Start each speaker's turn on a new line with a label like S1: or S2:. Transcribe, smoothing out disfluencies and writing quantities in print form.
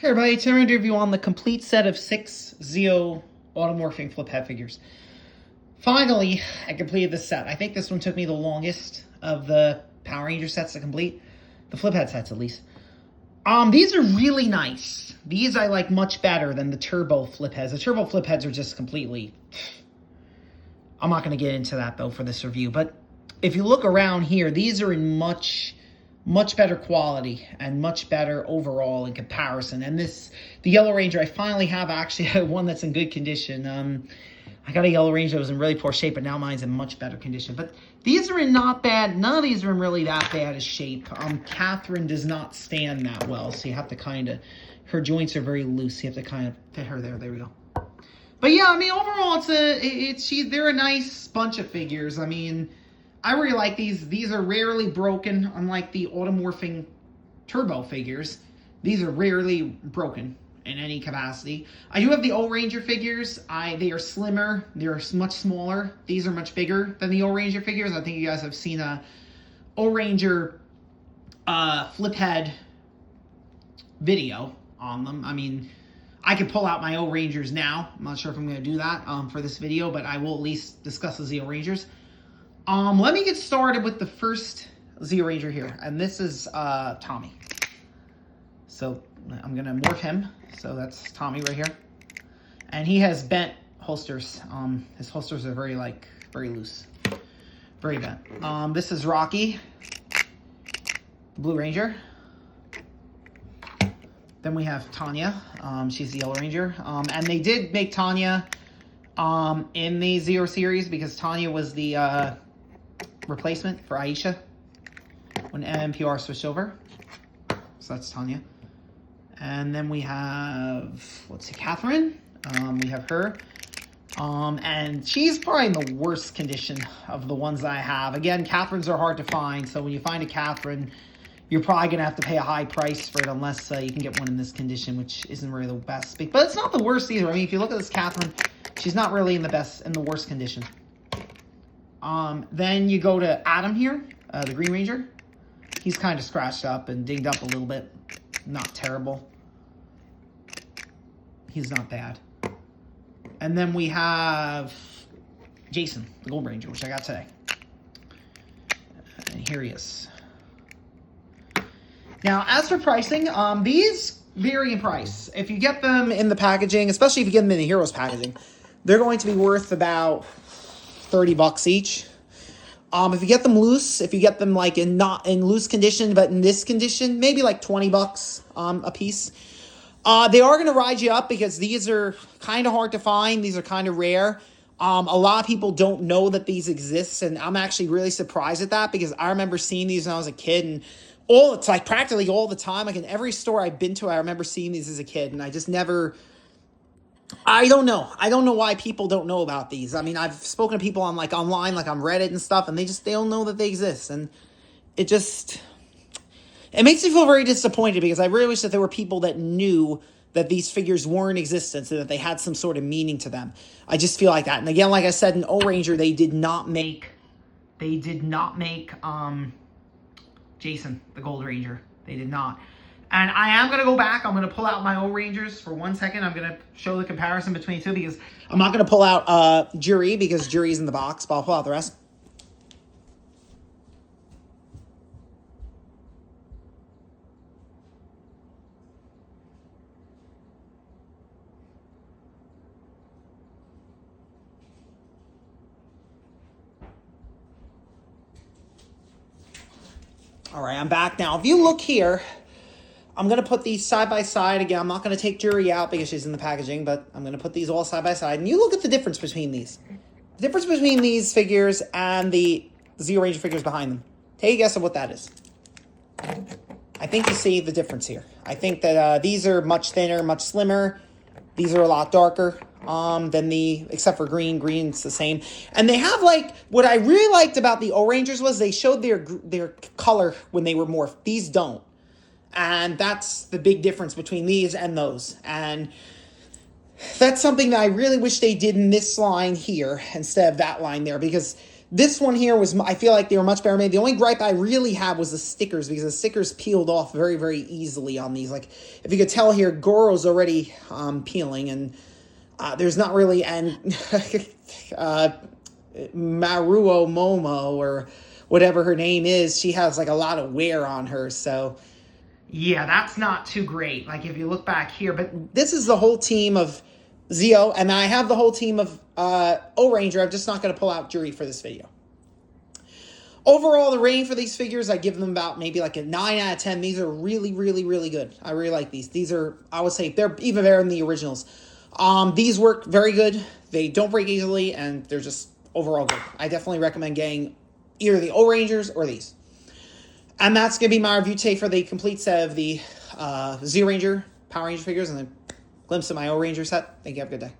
S1: Hey everybody, today I'm going to review on the complete set of 6 Zeo automorphing flip head figures. Finally, I completed this set. I think this one took me the longest of the Power Ranger sets to complete. The flip head sets, at least. These are really nice. These I like much better than the turbo flip heads. The turbo flip heads are just completely... I'm not going to get into that, though, for this review. But if you look around here, these are in much better quality and much better overall in comparison. And the Yellow Ranger, I finally have actually one that's in good condition. I got a Yellow Ranger that was in really poor shape, but now mine's in much better condition. But these are in not bad. None of these are in really that bad a shape. Catherine does not stand that well, so you have to kind of, her joints are very loose. You have to kind of fit her there. There we go. But yeah, I mean, overall, they're a nice bunch of figures. I mean, I really like these. These are rarely broken, unlike the automorphing turbo figures. These are rarely broken in any capacity. I do have the O-Ranger figures. They are slimmer. They're much smaller. These are much bigger than the O-Ranger figures. I think you guys have seen a O-Ranger flip head video on them. I mean, I could pull out my O-Rangers now. I'm not sure if I'm going to do that for this video, but I will at least discuss the Zeo Rangers. Let me get started with the first Zeo Ranger here, and this is Tommy. So I'm gonna morph him. So that's Tommy right here, and he has bent holsters. His holsters are very loose, very bent. This is Rocky, the Blue Ranger. Then we have Tanya. She's the Yellow Ranger, and they did make Tanya in the Zeo series because Tanya was the replacement for Aisha when MMPR switched over. So that's Tanya. And then we have, let's see, Catherine. We have her. And she's probably in the worst condition of the ones I have. Again, Catherines are hard to find. So when you find a Catherine, you're probably going to have to pay a high price for it unless you can get one in this condition, which isn't really the best. But it's not the worst either. I mean, if you look at this Catherine, she's not really in the worst condition. Then you go to Adam here, the Green Ranger. He's kind of scratched up and dinged up a little bit. Not terrible. He's not bad. And then we have Jason, the Gold Ranger, which I got today. And here he is. Now, as for pricing, these vary in price. If you get them in the packaging, especially if you get them in the Heroes packaging, they're going to be worth about $30 each. If you get them loose, if you get them like not in loose condition, but in this condition, maybe like $20 a piece. They are going to ride you up because these are kind of hard to find. These are kind of rare. A lot of people don't know that these exist, and I'm actually really surprised at that because I remember seeing these when I was a kid, and it's like practically all the time. Like in every store I've been to, I remember seeing these as a kid, and I just never... I don't know. I don't know why people don't know about these. I mean, I've spoken to people on online, like on Reddit and stuff, and they don't know that they exist. And it makes me feel very disappointed because I really wish that there were people that knew that these figures were in existence and that they had some sort of meaning to them. I just feel like that. And again, like I said, in O-Ranger, they did not make Jason, the Gold Ranger. They did not. And I am going to go back. I'm going to pull out my O-Rangers for 1 second. I'm going to show the comparison between the two because I'm not going to pull out Jury because Jury's in the box, but I'll pull out the rest. All right, I'm back now. If you look here... I'm going to put these side by side. Again, I'm not going to take Jury out because she's in the packaging, but I'm going to put these all side by side. And you look at the difference between these. The difference between these figures and the Zeo Ranger figures behind them. Take a guess at what that is. I think you see the difference here. I think that these are much thinner, much slimmer. These are a lot darker than except for green. Green's the same. And they have what I really liked about the O-Rangers was they showed their color when they were morphed. These don't. And that's the big difference between these and those. And that's something that I really wish they did in this line here instead of that line there. Because This one here was, I feel like they were much better made. The only gripe I really had was the stickers, because the stickers peeled off very, very easily on these. Like, if you could tell here, Goro's already peeling, and there's not really, and Maruo Momo, or whatever her name is, she has like a lot of wear on her, so yeah, that's not too great. Like, if you look back here, but this is the whole team of Zeo, and I have the whole team of O-Ranger. I'm just not going to pull out Jury for this video. Overall, the rating for these figures, I give them about maybe like a 9 out of 10. These are really, really, really good. I really like these. These are, I would say, they're even better than the originals. These work very good. They don't break easily, and they're just overall good. I definitely recommend getting either the O-Rangers or these. And that's going to be my review today for the complete set of the Zeo Ranger, Power Ranger figures, and a glimpse of my O-Ranger set. Thank you. Have a good day.